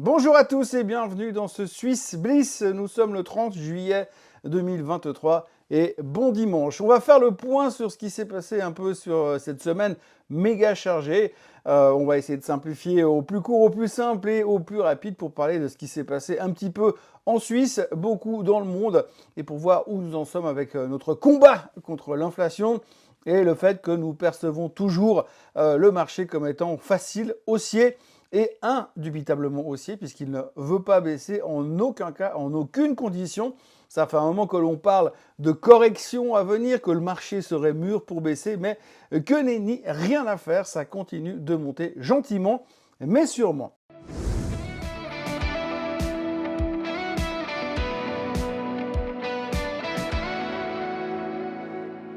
Bonjour à tous et bienvenue dans ce Swiss Bliss. Nous sommes le 30 juillet 2023 et bon dimanche. On va faire le point sur ce qui s'est passé un peu sur cette semaine méga chargée. On va essayer de simplifier au plus court, au plus simple et au plus rapide pour parler de ce qui s'est passé un petit peu en Suisse, beaucoup dans le monde et pour voir où nous en sommes avec notre combat contre l'inflation et le fait que nous percevons toujours le marché comme étant facile, haussier et indubitablement haussier puisqu'il ne veut pas baisser en aucun cas, en aucune condition. Ça fait un moment que l'on parle de correction à venir, que le marché serait mûr pour baisser, mais que nenni, rien à faire, ça continue de monter gentiment, mais sûrement.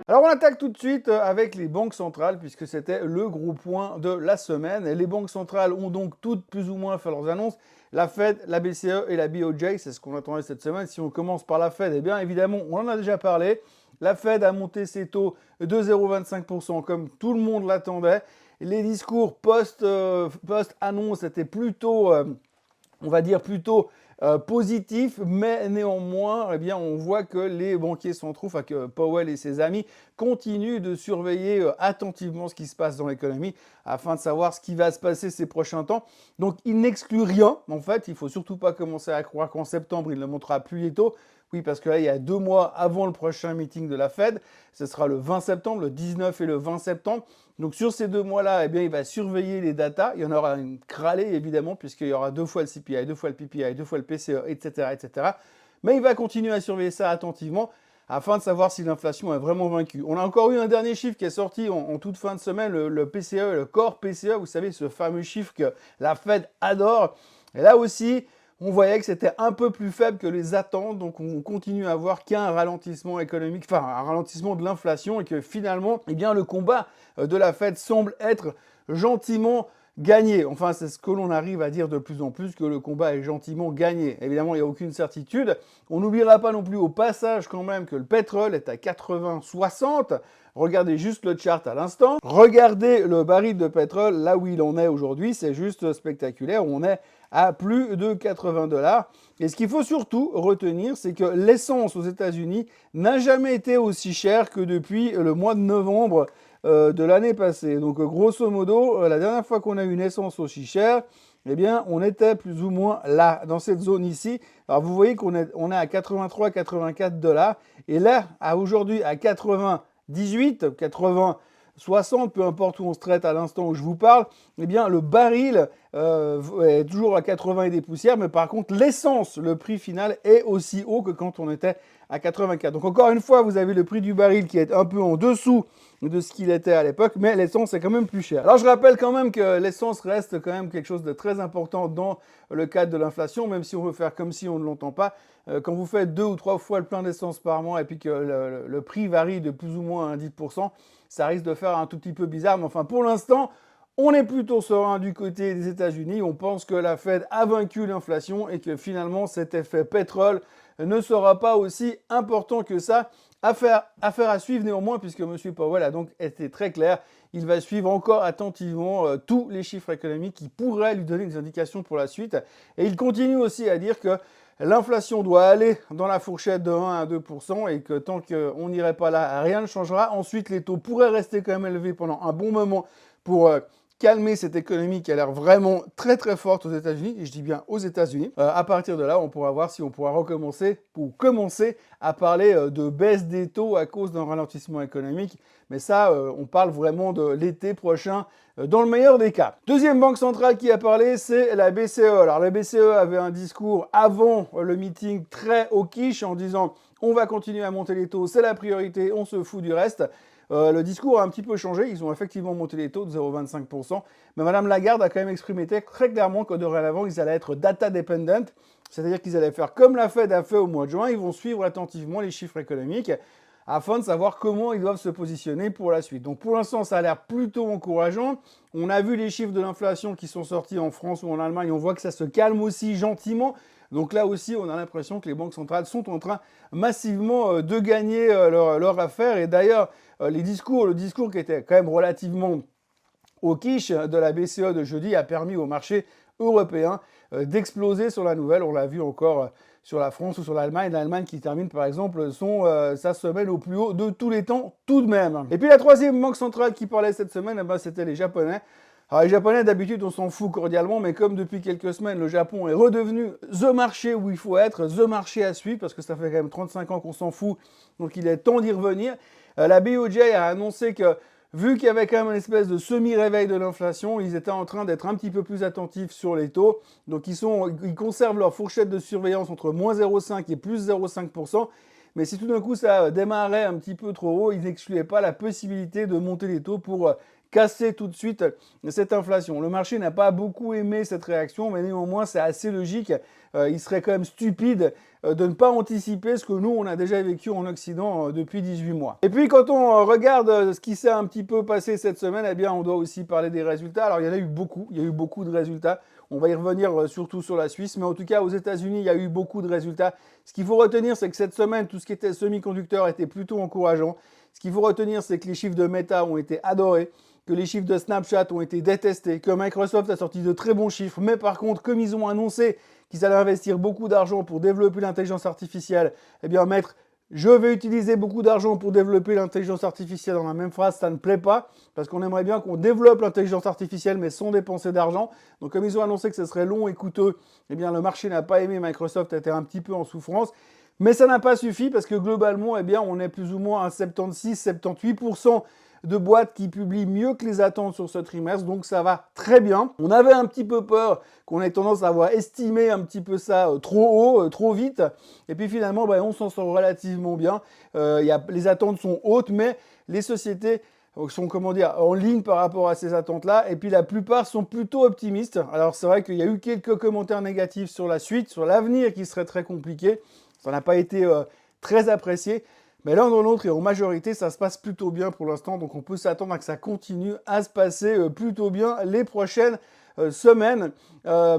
Alors on attaque tout de suite avec les banques centrales puisque c'était le gros point de la semaine. Et les banques centrales ont donc toutes plus ou moins fait leurs annonces. La Fed, la BCE et la BOJ, c'est ce qu'on attendait cette semaine. Si on commence par la Fed, eh bien évidemment, on en a déjà parlé. La Fed a monté ses taux de 0,25% comme tout le monde l'attendait. Les discours post-annonce étaient plutôt, on va dire plutôt positif, mais néanmoins, eh bien, on voit que les banquiers centraux, enfin que Powell et ses amis continuent de surveiller attentivement ce qui se passe dans l'économie afin de savoir ce qui va se passer ces prochains temps. Donc, il n'exclut rien. En fait, il ne faut surtout pas commencer à croire qu'en septembre, il ne montera plus les taux. Oui, parce que là, il y a 2 mois avant le prochain meeting de la Fed. Ce sera le 20 septembre, le 19 et le 20 septembre. Donc sur ces 2 mois-là, eh bien, il va surveiller les datas. Il y en aura une cralée, évidemment, puisqu'il y aura 2 fois le CPI, 2 fois le PPI, 2 fois le PCE, etc., etc. Mais il va continuer à surveiller ça attentivement afin de savoir si l'inflation est vraiment vaincue. On a encore eu un dernier chiffre qui est sorti en toute fin de semaine, le PCE, le corps PCE, vous savez, ce fameux chiffre que la Fed adore. Et là aussi, on voyait que c'était un peu plus faible que les attentes, donc on continue à voir qu'il y a un ralentissement économique, enfin un ralentissement de l'inflation et que finalement, eh bien, le combat de la Fed semble être gentiment gagné. Enfin, c'est ce que l'on arrive à dire de plus en plus, que le combat est gentiment gagné. Évidemment, il n'y a aucune certitude. On n'oubliera pas non plus au passage quand même que le pétrole est à 80,60. Regardez juste le chart à l'instant. Regardez le baril de pétrole là où il en est aujourd'hui. C'est juste spectaculaire. On est à plus de 80 $. Et ce qu'il faut surtout retenir, c'est que l'essence aux États-Unis n'a jamais été aussi chère que depuis le mois de novembre de l'année passée. Donc grosso modo, la dernière fois qu'on a eu une essence aussi chère, eh bien, on était plus ou moins là, dans cette zone ici. Alors vous voyez qu'on est à 83, 84 $. Et là, aujourd'hui, à 98, 80, 60, peu importe où on se traite à l'instant où je vous parle, eh bien le baril est toujours à 80 et des poussières, mais par contre l'essence, le prix final est aussi haut que quand on était à 84. Donc encore une fois, vous avez le prix du baril qui est un peu en dessous de ce qu'il était à l'époque, mais l'essence est quand même plus chère. Alors je rappelle quand même que l'essence reste quand même quelque chose de très important dans le cadre de l'inflation, même si on veut faire comme si on ne l'entend pas. Quand vous faites 2 ou 3 fois le plein d'essence par mois et puis que le prix varie de plus ou moins un 10%, ça risque de faire un tout petit peu bizarre. Mais enfin, pour l'instant, on est plutôt serein du côté des États-Unis. On pense que la Fed a vaincu l'inflation et que finalement, cet effet pétrole ne sera pas aussi important que ça. Affaire à suivre néanmoins, puisque M. Powell a donc été très clair. Il va suivre encore attentivement tous les chiffres économiques qui pourraient lui donner des indications pour la suite. Et il continue aussi à dire que l'inflation doit aller dans la fourchette de 1 à 2% et que tant qu'on n'irait pas là, rien ne changera. Ensuite, les taux pourraient rester quand même élevés pendant un bon moment pour calmer cette économie qui a l'air vraiment très très forte aux États-Unis, et je dis bien aux États-Unis. À partir de là, on pourra voir si on pourra recommencer ou commencer à parler de baisse des taux à cause d'un ralentissement économique. Mais ça, on parle vraiment de l'été prochain, dans le meilleur des cas. Deuxième banque centrale qui a parlé, c'est la BCE. Alors la BCE avait un discours avant le meeting très hawkish en disant on va continuer à monter les taux, c'est la priorité, on se fout du reste. Le discours a un petit peu changé, ils ont effectivement monté les taux de 0,25%, mais Madame Lagarde a quand même exprimé très clairement que dorénavant, ils allaient être data dependent, c'est-à-dire qu'ils allaient faire comme la Fed a fait au mois de juin, ils vont suivre attentivement les chiffres économiques afin de savoir comment ils doivent se positionner pour la suite. Donc pour l'instant, ça a l'air plutôt encourageant. On a vu les chiffres de l'inflation qui sont sortis en France ou en Allemagne, on voit que ça se calme aussi gentiment. Donc là aussi, on a l'impression que les banques centrales sont en train massivement de gagner leur affaire. Et d'ailleurs, le discours qui était quand même relativement au quiche de la BCE de jeudi a permis au marché européens d'exploser sur la nouvelle. On l'a vu encore sur la France ou sur l'Allemagne. L'Allemagne qui termine par exemple sa semaine au plus haut de tous les temps tout de même. Et puis la troisième banque centrale qui parlait cette semaine, c'était les Japonais. Alors les Japonais d'habitude on s'en fout cordialement, mais comme depuis quelques semaines le Japon est redevenu the marché où il faut être, the marché à suivre, parce que ça fait quand même 35 ans qu'on s'en fout, donc il est temps d'y revenir. La BOJ a annoncé que vu qu'il y avait quand même une espèce de semi-réveil de l'inflation, ils étaient en train d'être un petit peu plus attentifs sur les taux. Donc ils conservent leur fourchette de surveillance entre moins 0,5 et plus 0,5%. Mais si tout d'un coup ça démarrait un petit peu trop haut, ils n'excluaient pas la possibilité de monter les taux pour casser tout de suite cette inflation. Le marché n'a pas beaucoup aimé cette réaction, mais néanmoins c'est assez logique. Il serait quand même stupide de ne pas anticiper ce que nous on a déjà vécu en Occident depuis 18 mois. Et puis quand on regarde ce qui s'est un petit peu passé cette semaine, eh bien on doit aussi parler des résultats. Alors il y en a eu beaucoup, il y a eu beaucoup de résultats. On va y revenir surtout sur la Suisse, mais en tout cas aux États-Unis, il y a eu beaucoup de résultats. Ce qu'il faut retenir, c'est que cette semaine, tout ce qui était semi-conducteur était plutôt encourageant. Ce qu'il faut retenir, c'est que les chiffres de Meta ont été adorés, que les chiffres de Snapchat ont été détestés, que Microsoft a sorti de très bons chiffres, mais par contre, comme ils ont annoncé qu'ils allaient investir beaucoup d'argent pour développer l'intelligence artificielle, eh bien mettre « je vais utiliser beaucoup d'argent pour développer l'intelligence artificielle » dans la même phrase, ça ne plaît pas, parce qu'on aimerait bien qu'on développe l'intelligence artificielle, mais sans dépenser d'argent. Donc comme ils ont annoncé que ce serait long et coûteux, eh bien le marché n'a pas aimé, Microsoft était un petit peu en souffrance. Mais ça n'a pas suffi, parce que globalement, eh bien, on est plus ou moins à 76-78% de boîtes qui publient mieux que les attentes sur ce trimestre, donc ça va très bien. On avait un petit peu peur qu'on ait tendance à avoir estimé un petit peu ça trop haut, trop vite, et puis finalement on s'en sort relativement bien. Les attentes sont hautes, mais les sociétés sont en ligne par rapport à ces attentes-là, et puis la plupart sont plutôt optimistes. Alors c'est vrai qu'il y a eu quelques commentaires négatifs sur la suite, sur l'avenir qui serait très compliqué, ça n'a pas été très apprécié. Mais l'un dans l'autre et en majorité, ça se passe plutôt bien pour l'instant. Donc on peut s'attendre à que ça continue à se passer plutôt bien les prochaines semaines.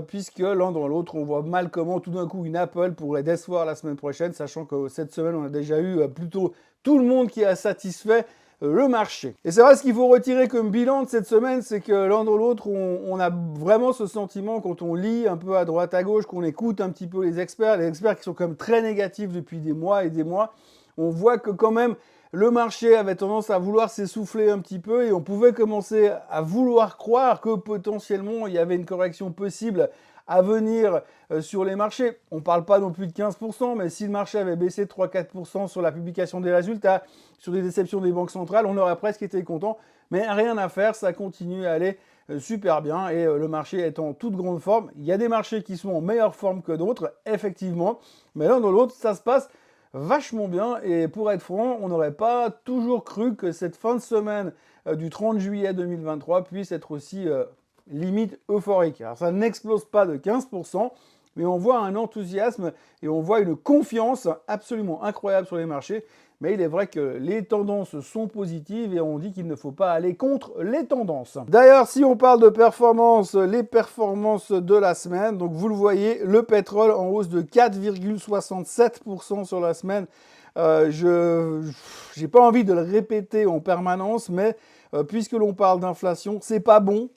Puisque l'un dans l'autre, on voit mal comment tout d'un coup une Apple pourrait décevoir la semaine prochaine. Sachant que cette semaine, on a déjà eu plutôt tout le monde qui a satisfait le marché. Et c'est vrai, ce qu'il faut retirer comme bilan de cette semaine, c'est que l'un dans l'autre, on a vraiment ce sentiment quand on lit un peu à droite à gauche, qu'on écoute un petit peu les experts qui sont quand même très négatifs depuis des mois et des mois. On voit que quand même le marché avait tendance à vouloir s'essouffler un petit peu et on pouvait commencer à vouloir croire que potentiellement il y avait une correction possible à venir sur les marchés. On ne parle pas non plus de 15%, mais si le marché avait baissé de 3-4% sur la publication des résultats, sur des déceptions des banques centrales, on aurait presque été content. Mais rien à faire, ça continue à aller super bien et le marché est en toute grande forme. Il y a des marchés qui sont en meilleure forme que d'autres, effectivement, mais l'un dans l'autre, ça se passe vachement bien. Et pour être franc, on n'aurait pas toujours cru que cette fin de semaine du 30 juillet 2023 puisse être aussi limite euphorique. Alors ça n'explose pas de 15%, mais on voit un enthousiasme et on voit une confiance absolument incroyable sur les marchés. Mais il est vrai que les tendances sont positives et on dit qu'il ne faut pas aller contre les tendances. D'ailleurs, si on parle de performance, les performances de la semaine, donc vous le voyez, le pétrole en hausse de 4,67% sur la semaine. Je n'ai pas envie de le répéter en permanence, mais puisque l'on parle d'inflation, c'est pas bon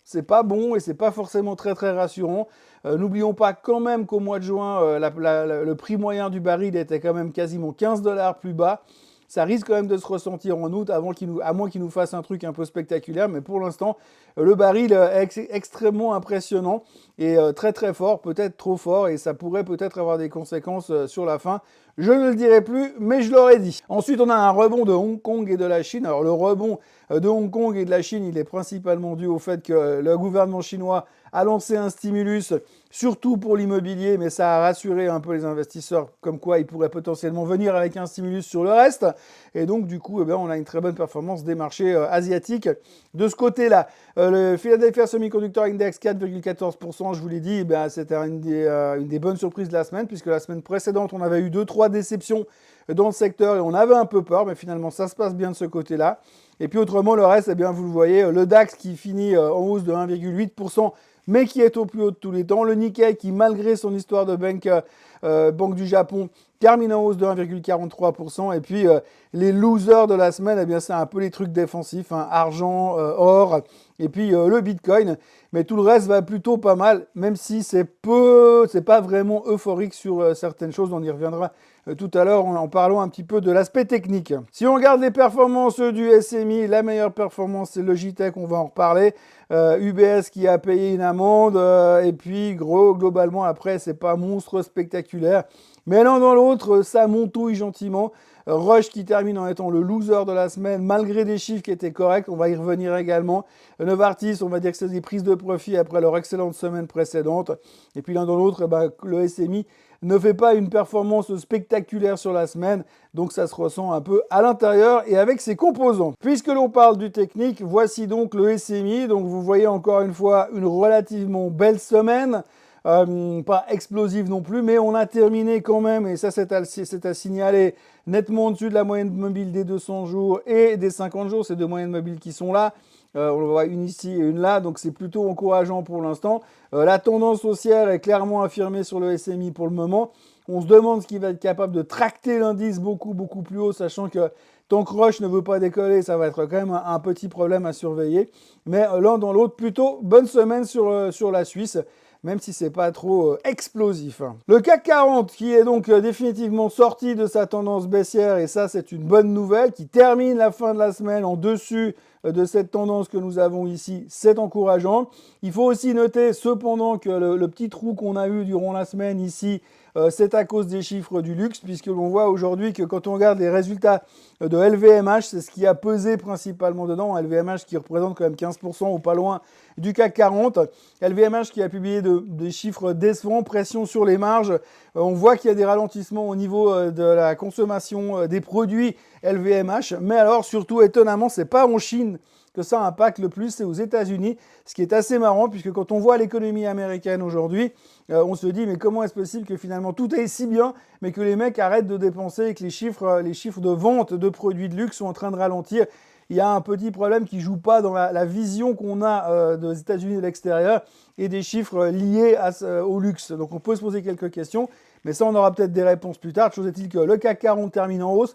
et c'est pas forcément très rassurant. N'oublions pas quand même qu'au mois de juin, le prix moyen du baril était quand même quasiment 15 $ plus bas. Ça risque quand même de se ressentir en août, à moins qu'il nous fasse un truc un peu spectaculaire. Mais pour l'instant, le baril est extrêmement impressionnant et très fort, peut-être trop fort. Et ça pourrait peut-être avoir des conséquences sur la fin. Je ne le dirai plus, mais je l'aurais dit. Ensuite, on a un rebond de Hong Kong et de la Chine. Alors le rebond de Hong Kong et de la Chine, il est principalement dû au fait que le gouvernement chinois a lancé un stimulus, surtout pour l'immobilier, mais ça a rassuré un peu les investisseurs, comme quoi ils pourraient potentiellement venir avec un stimulus sur le reste. Et donc, du coup, on a une très bonne performance des marchés asiatiques. De ce côté-là, le Philadelphia Semiconductor Index, 4,14%, je vous l'ai dit, c'était une des bonnes surprises de la semaine, puisque la semaine précédente, on avait eu 2-3 déceptions dans le secteur et on avait un peu peur, mais finalement, ça se passe bien de ce côté-là. Et puis autrement, le reste, vous le voyez, le DAX qui finit en hausse de 1,8%, mais qui est au plus haut de tous les temps. Le Nikkei qui, malgré son histoire de Banque du Japon, termine en hausse de 1,43%. Et puis, les losers de la semaine, c'est un peu les trucs défensifs, argent, or et puis le Bitcoin. Mais tout le reste va plutôt pas mal, même si c'est pas vraiment euphorique sur certaines choses. On y reviendra tout à l'heure en parlant un petit peu de l'aspect technique. Si on regarde les performances du SMI, la meilleure performance c'est Logitech, on va en reparler. UBS qui a payé une amende, et puis globalement après c'est pas monstre spectaculaire. Mais l'un dans l'autre, ça montouille gentiment. Rush qui termine en étant le loser de la semaine, malgré des chiffres qui étaient corrects. On va y revenir également. Novartis, on va dire que c'est des prises de profit après leur excellente semaine précédente. Et puis l'un dans l'autre, le SMI ne fait pas une performance spectaculaire sur la semaine. Donc ça se ressent un peu à l'intérieur et avec ses composants. Puisque l'on parle du technique, voici donc le SMI. Donc vous voyez encore une fois une relativement belle semaine. Pas explosive non plus, mais on a terminé quand même, et ça c'est à signaler, nettement au-dessus de la moyenne mobile des 200 jours et des 50 jours, ces deux moyennes mobiles qui sont là. On le voit une ici et une là, donc c'est plutôt encourageant pour l'instant. La tendance haussière est clairement affirmée sur le SMI pour le moment. On se demande ce qui va être capable de tracter l'indice beaucoup plus haut, sachant que tant que Roche ne veut pas décoller, ça va être quand même un petit problème à surveiller. Mais l'un dans l'autre, plutôt bonne semaine sur la Suisse, même si c'est pas trop explosif. Le CAC 40 qui est donc définitivement sorti de sa tendance baissière, et ça c'est une bonne nouvelle, qui termine la fin de la semaine en dessus de cette tendance que nous avons ici, c'est encourageant. Il faut aussi noter cependant que le petit trou qu'on a eu durant la semaine ici, c'est à cause des chiffres du luxe, puisque l'on voit aujourd'hui que quand on regarde les résultats de LVMH, c'est ce qui a pesé principalement dedans. LVMH qui représente quand même 15% ou pas loin du CAC 40. LVMH qui a publié des chiffres décevants, pression sur les marges. On voit qu'il y a des ralentissements au niveau de la consommation des produits LVMH. Mais alors, surtout, étonnamment, c'est pas en Chine que ça impacte le plus, c'est aux États-Unis, ce qui est assez marrant puisque quand on voit l'économie américaine aujourd'hui, on se dit mais comment est-ce possible que finalement tout est si bien, mais que les mecs arrêtent de dépenser et que les chiffres de vente de produits de luxe sont en train de ralentir. Il y a un petit problème qui joue pas dans la vision qu'on a des États-Unis de l'extérieur et des chiffres liés au luxe. Donc on peut se poser quelques questions, mais ça on aura peut-être des réponses plus tard. Chose est-il que le CAC 40 termine en hausse.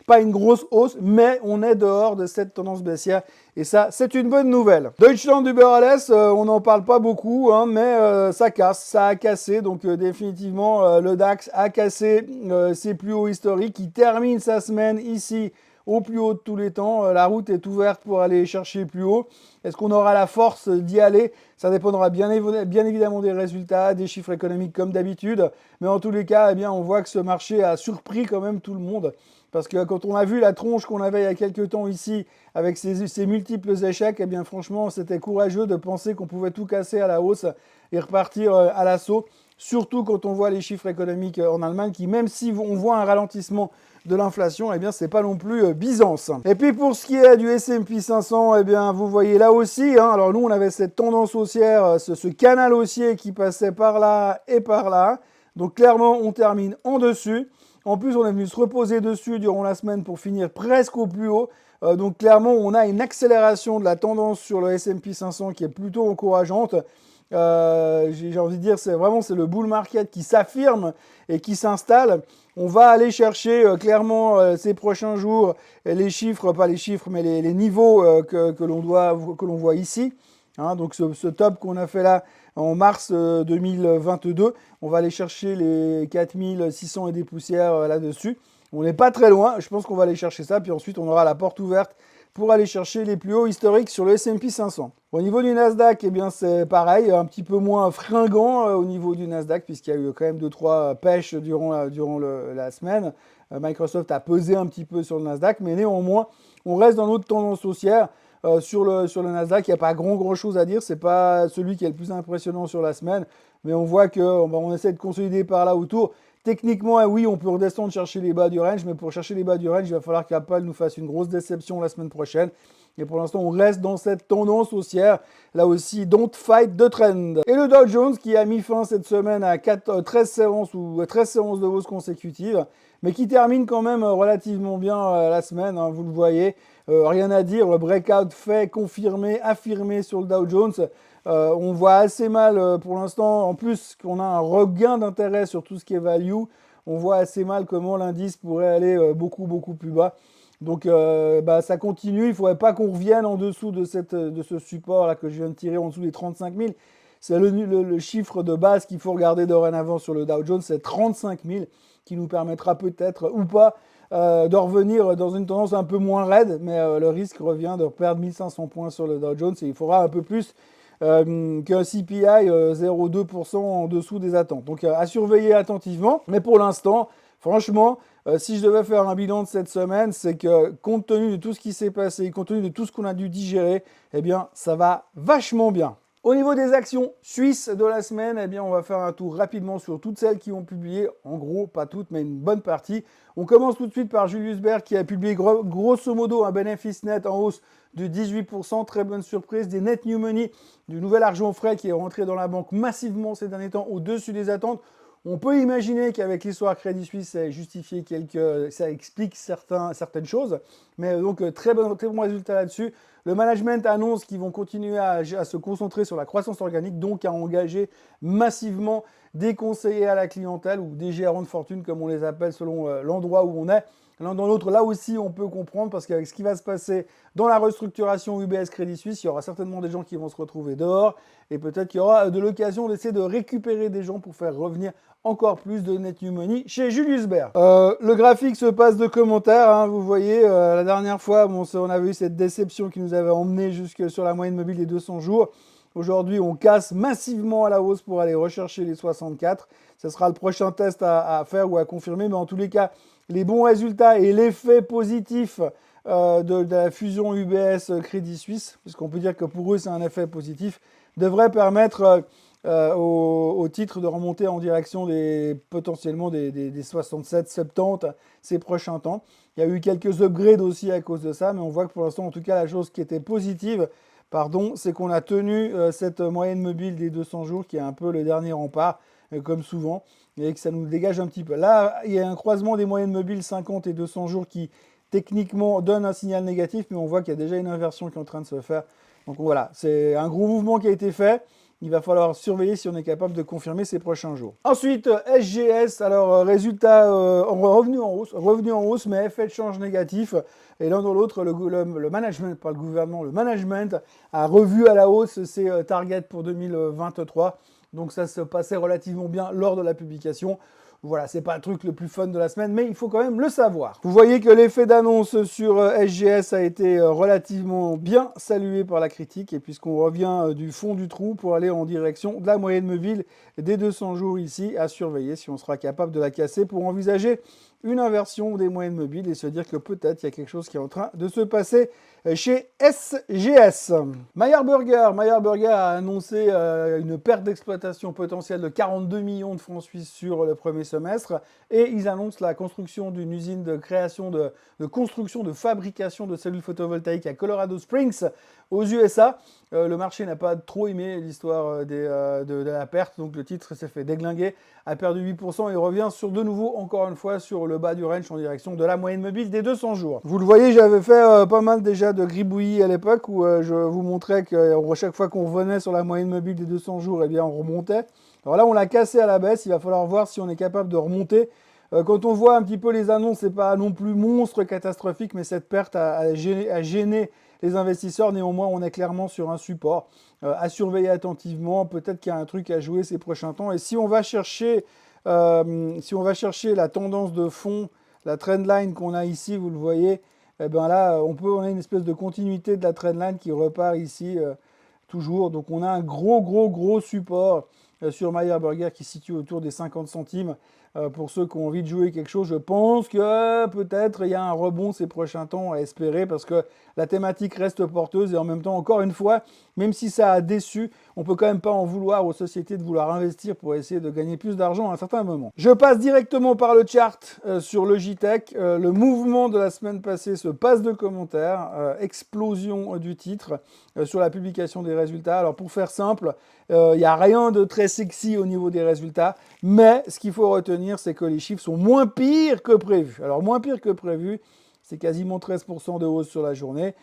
Pas une grosse hausse, mais on est dehors de cette tendance baissière. Et ça, c'est une bonne nouvelle. Deutschland Überalles, on n'en parle pas beaucoup, mais ça casse, ça a cassé. Donc définitivement, le DAX a cassé ses plus hauts historiques. Il termine sa semaine ici au plus haut de tous les temps. La route est ouverte pour aller chercher plus haut. Est-ce qu'on aura la force d'y aller? Ça dépendra bien évidemment des résultats, des chiffres économiques comme d'habitude. Mais en tous les cas, eh bien, on voit que ce marché a surpris quand même tout le monde. Parce que quand on a vu la tronche qu'on avait il y a quelques temps ici, avec ces multiples échecs, eh bien franchement, c'était courageux de penser qu'on pouvait tout casser à la hausse et repartir à l'assaut. Surtout quand on voit les chiffres économiques en Allemagne, qui même si on voit un ralentissement de l'inflation, eh bien c'est pas non plus Byzance. Et puis pour ce qui est du S&P 500, eh bien vous voyez là aussi, alors nous on avait cette tendance haussière, ce canal haussier qui passait par là et par là. Donc clairement on termine en dessus. En plus, on est venu se reposer dessus durant la semaine pour finir presque au plus haut. Donc clairement, on a une accélération de la tendance sur le S&P 500 qui est plutôt encourageante. J'ai envie de dire, c'est le bull market qui s'affirme et qui s'installe. On va aller chercher clairement ces prochains jours les chiffres, pas les chiffres, mais les niveaux que l'on voit ici. Donc ce top qu'on a fait là en mars 2022, on va aller chercher les 4600 et des poussières là-dessus. On n'est pas très loin, je pense qu'on va aller chercher ça, puis ensuite on aura la porte ouverte pour aller chercher les plus hauts historiques sur le S&P 500. Au niveau du Nasdaq, eh bien c'est pareil, un petit peu moins fringant au niveau du Nasdaq, puisqu'il y a eu quand même 2-3 pêches durant la semaine. Microsoft a pesé un petit peu sur le Nasdaq, mais néanmoins, on reste dans notre tendance haussière. Sur le Nasdaq, il n'y a pas grand chose à dire. C'est pas celui qui est le plus impressionnant sur la semaine. Mais on voit qu'on essaie de consolider par là autour. Techniquement, oui, on peut redescendre chercher les bas du range. Mais pour chercher les bas du range, il va falloir qu'Apple nous fasse une grosse déception la semaine prochaine. Et pour l'instant, on reste dans cette tendance haussière. Là aussi, don't fight the trend. Et le Dow Jones qui a mis fin cette semaine à 13 séances de hausse consécutives. Mais qui termine quand même relativement bien la semaine, vous le voyez. Rien à dire, le breakout fait, confirmé, affirmé sur le Dow Jones. On voit assez mal pour l'instant, en plus qu'on a un regain d'intérêt sur tout ce qui est value, on voit assez mal comment l'indice pourrait aller beaucoup plus bas. Donc ça continue, il ne faudrait pas qu'on revienne en dessous de ce support là que je viens de tirer en dessous des 35 000. C'est le chiffre de base qu'il faut regarder dorénavant sur le Dow Jones, c'est 35 000 qui nous permettra peut-être ou pas de revenir dans une tendance un peu moins raide, mais le risque revient de perdre 1500 points sur le Dow Jones et il faudra un peu plus qu'un CPI 0,2% en dessous des attentes. Donc à surveiller attentivement, mais pour l'instant, franchement, si je devais faire un bilan de cette semaine, c'est que compte tenu de tout ce qui s'est passé, compte tenu de tout ce qu'on a dû digérer, eh bien ça va vachement bien. Au niveau des actions suisses de la semaine, eh bien, on va faire un tour rapidement sur toutes celles qui ont publié, en gros, pas toutes, mais une bonne partie. On commence tout de suite par Julius Baer qui a publié grosso modo un bénéfice net en hausse de 18%, très bonne surprise, des net new money, du nouvel argent frais qui est rentré dans la banque massivement ces derniers temps, au-dessus des attentes. On peut imaginer qu'avec l'histoire Crédit Suisse, ça explique certaines choses, mais donc très bon résultat là-dessus. Le management annonce qu'ils vont continuer à se concentrer sur la croissance organique, donc à engager massivement des conseillers à la clientèle ou des gérants de fortune, comme on les appelle selon l'endroit où on est. L'un dans l'autre, là aussi, on peut comprendre parce qu'avec ce qui va se passer dans la restructuration UBS Crédit Suisse, il y aura certainement des gens qui vont se retrouver dehors et peut-être qu'il y aura de l'occasion d'essayer de récupérer des gens pour faire revenir encore plus de net new money chez Julius Baer. Le graphique se passe de commentaires, hein, vous voyez, la dernière fois, on avait eu cette déception qui nous avait emmené jusque sur la moyenne mobile des 200 jours. Aujourd'hui, on casse massivement à la hausse pour aller rechercher les 64. Ce sera le prochain test à faire ou à confirmer, mais en tous les cas, les bons résultats et l'effet positif de la fusion UBS Crédit Suisse, puisqu'on peut dire que pour eux c'est un effet positif, devrait permettre au titre de remonter en direction potentiellement des 67-70 ces prochains temps. Il y a eu quelques upgrades aussi à cause de ça, mais on voit que pour l'instant, en tout cas, la chose qui était positive, c'est qu'on a tenu cette moyenne mobile des 200 jours qui est un peu le dernier rempart, comme souvent, et que ça nous dégage un petit peu. Là, il y a un croisement des moyennes mobiles 50 et 200 jours qui, techniquement, donne un signal négatif, mais on voit qu'il y a déjà une inversion qui est en train de se faire. Donc voilà, c'est un gros mouvement qui a été fait. Il va falloir surveiller si on est capable de confirmer ces prochains jours. Ensuite, SGS, alors résultat revenu en hausse, mais effet de change négatif. Et l'un dans l'autre, le management, pas le gouvernement, le management a revu à la hausse ses targets pour 2023. Donc ça se passait relativement bien lors de la publication. Voilà, c'est pas le truc le plus fun de la semaine, mais il faut quand même le savoir. Vous voyez que l'effet d'annonce sur SGS a été relativement bien salué par la critique, et puisqu'on revient du fond du trou pour aller en direction de la moyenne mobile des 200 jours ici, à surveiller si on sera capable de la casser pour envisager une inversion des moyennes mobiles et se dire que peut-être il y a quelque chose qui est en train de se passer chez SGS. Meyer Burger a annoncé une perte d'exploitation potentielle de 42 millions de francs suisses sur le premier semestre et ils annoncent la construction d'une usine de création de construction de fabrication de cellules photovoltaïques à Colorado Springs aux USA. Le marché n'a pas trop aimé l'histoire de la perte, donc le titre s'est fait déglinguer, a perdu 8% et revient sur de nouveau, encore une fois, sur le bas du range en direction de la moyenne mobile des 200 jours. Vous le voyez, j'avais fait pas mal déjà de gribouillis à l'époque où je vous montrais que chaque fois qu'on revenait sur la moyenne mobile des 200 jours, eh bien on remontait. Alors là, on l'a cassé à la baisse, il va falloir voir si on est capable de remonter. Quand on voit un petit peu les annonces, c'est pas non plus monstre catastrophique, mais cette perte a gêné les investisseurs. Néanmoins, on est clairement sur un support à surveiller attentivement. Peut-être qu'il y a un truc à jouer ces prochains temps. Et si on va chercher la tendance de fond, la trendline qu'on a ici, vous le voyez, eh ben là, on a une espèce de continuité de la trendline qui repart ici toujours. Donc on a un gros support sur Meyer Burger qui se situe autour des 50 centimes. Pour ceux qui ont envie de jouer quelque chose, je pense que peut-être il y a un rebond ces prochains temps à espérer parce que la thématique reste porteuse et en même temps, encore une fois, même si ça a déçu, on peut quand même pas en vouloir aux sociétés de vouloir investir pour essayer de gagner plus d'argent à un certain moment. Je passe directement par le chart sur Logitech. Le mouvement de la semaine passée se passe de commentaires, explosion du titre sur la publication des résultats. Alors pour faire simple, il n'y a rien de très sexy au niveau des résultats, mais ce qu'il faut retenir, c'est que les chiffres sont moins pires que prévu. Alors moins pire que prévu, c'est quasiment 13% de hausse sur la journée.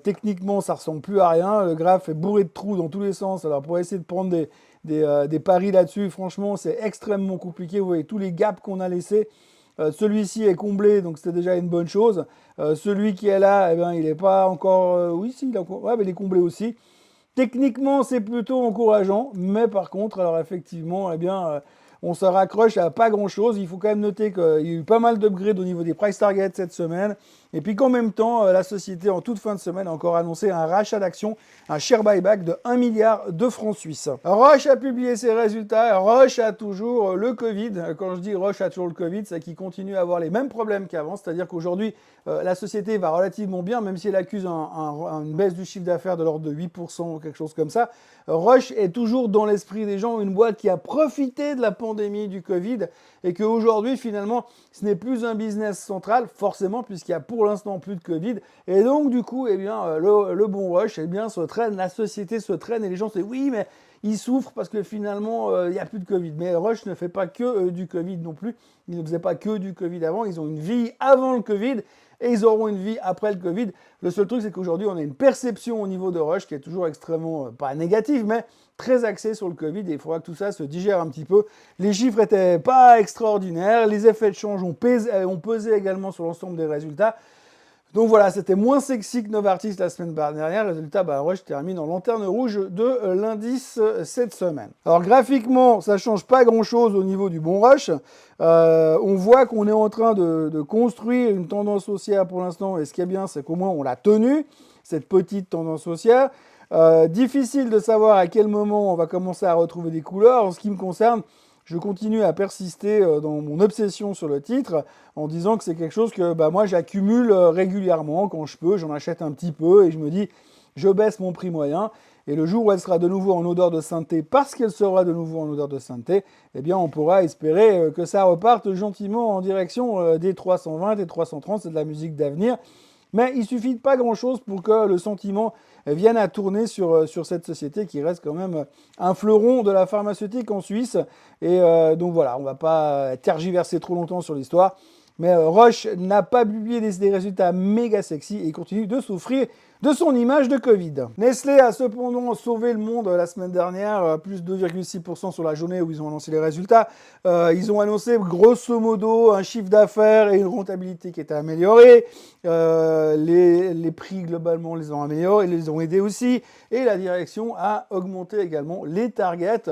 Techniquement, ça ne ressemble plus à rien. Le graphe est bourré de trous dans tous les sens. Alors pour essayer de prendre des paris là-dessus, franchement, c'est extrêmement compliqué. Vous voyez tous les gaps qu'on a laissés. Celui-ci est comblé, donc c'était déjà une bonne chose. Celui qui est là, eh bien, il n'est pas encore... oui, si, ouais, mais il est comblé aussi. Techniquement, c'est plutôt encourageant, mais par contre, alors effectivement, eh bien, on se raccroche à pas grand-chose. Il faut quand même noter qu'il y a eu pas mal d'upgrades au niveau des price targets cette semaine, et puis qu'en même temps, la société, en toute fin de semaine, a encore annoncé un rachat d'actions, un share buyback de 1 milliard de francs suisses. Roche a publié ses résultats. Roche a toujours le Covid. Quand je dis Roche a toujours le Covid, c'est qu'il continue à avoir les mêmes problèmes qu'avant, c'est-à-dire qu'aujourd'hui, la société va relativement bien, même si elle accuse une baisse du chiffre d'affaires de l'ordre de 8% ou quelque chose comme ça. Roche est toujours dans l'esprit des gens une boîte qui a profité de la pandémie du Covid et qu'aujourd'hui, finalement, ce n'est plus un business central, forcément, puisqu'il y a pour l'instant plus de Covid. Et donc, du coup, eh bien, le bon Roche, eh bien, se traîne, la société se traîne et les gens se disent oui, mais ils souffrent parce que finalement, il n'y a plus de Covid. Mais Roche ne fait pas que du Covid non plus. Ils ne faisaient pas que du Covid avant. Ils ont une vie avant le Covid et ils auront une vie après le Covid. Le seul truc, c'est qu'aujourd'hui, on a une perception au niveau de Roche qui est toujours extrêmement, pas négative, mais très axée sur le Covid. Et il faudra que tout ça se digère un petit peu. Les chiffres n'étaient pas extraordinaires. Les effets de change ont pesé également sur l'ensemble des résultats. Donc voilà, c'était moins sexy que Novartis la semaine dernière. Résultat, Roche termine en lanterne rouge de l'indice cette semaine. Alors graphiquement, ça ne change pas grand-chose au niveau du bon Roche. On voit qu'on est en train de construire une tendance haussière pour l'instant. Et ce qui est bien, c'est qu'au moins on l'a tenue, cette petite tendance haussière. Difficile de savoir à quel moment on va commencer à retrouver des couleurs. En ce qui me concerne, je continue à persister dans mon obsession sur le titre en disant que c'est quelque chose que moi j'accumule régulièrement quand je peux, j'en achète un petit peu et je me dis je baisse mon prix moyen et le jour où elle sera de nouveau en odeur de sainteté, parce qu'elle sera de nouveau en odeur de sainteté, eh bien on pourra espérer que ça reparte gentiment en direction des 320, des 330, c'est de la musique d'avenir. Mais il suffit de pas grand-chose pour que le sentiment vienne à tourner sur cette société qui reste quand même un fleuron de la pharmaceutique en Suisse. Et donc voilà, on ne va pas tergiverser trop longtemps sur l'histoire. Mais Roche n'a pas publié des résultats méga sexy et il continue de souffrir de son image de Covid. Nestlé a cependant sauvé le monde la semaine dernière, plus 2,6% sur la journée où ils ont annoncé les résultats. Ils ont annoncé grosso modo un chiffre d'affaires et une rentabilité qui étaient améliorés. Les prix globalement les ont améliorés, les ont aidés aussi. Et la direction a augmenté également les targets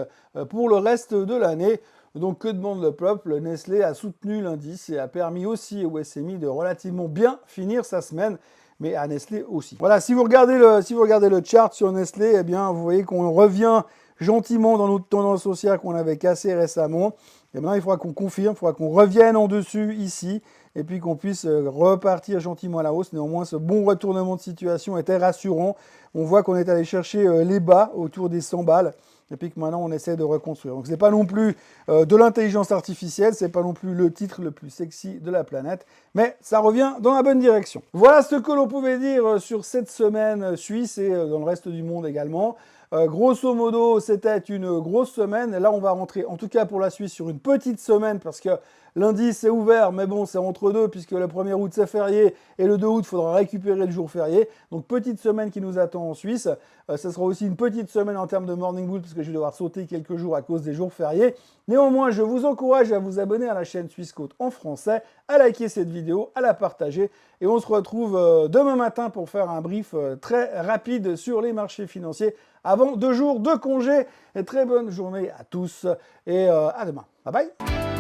pour le reste de l'année. Donc que demande le peuple? Nestlé a soutenu l'indice et a permis aussi au SMI de relativement bien finir sa semaine, mais à Nestlé aussi. Voilà, si vous regardez le chart sur Nestlé, eh bien vous voyez qu'on revient gentiment dans notre tendance haussière qu'on avait cassée récemment. Et maintenant il faudra qu'on confirme, il faudra qu'on revienne en dessus ici, et puis qu'on puisse repartir gentiment à la hausse. Néanmoins, ce bon retournement de situation était rassurant. On voit qu'on est allé chercher les bas autour des 100 balles. Et puis que maintenant on essaie de reconstruire. Donc c'est pas non plus de l'intelligence artificielle, c'est pas non plus le titre le plus sexy de la planète, mais ça revient dans la bonne direction. Voilà ce que l'on pouvait dire sur cette semaine suisse et dans le reste du monde également. Grosso modo, c'était une grosse semaine. Là, on va rentrer, en tout cas pour la Suisse, sur une petite semaine parce que lundi, c'est ouvert, mais bon, c'est entre deux puisque le 1er août, c'est férié et le 2 août, il faudra récupérer le jour férié. Donc, petite semaine qui nous attend en Suisse. Ce sera aussi une petite semaine en termes de morning bull parce que je vais devoir sauter quelques jours à cause des jours fériés. Néanmoins, je vous encourage à vous abonner à la chaîne Suisse Côte en français, à liker cette vidéo, à la partager et on se retrouve demain matin pour faire un brief très rapide sur les marchés financiers avant 2 jours de congé. Et très bonne journée à tous et à demain. Bye bye.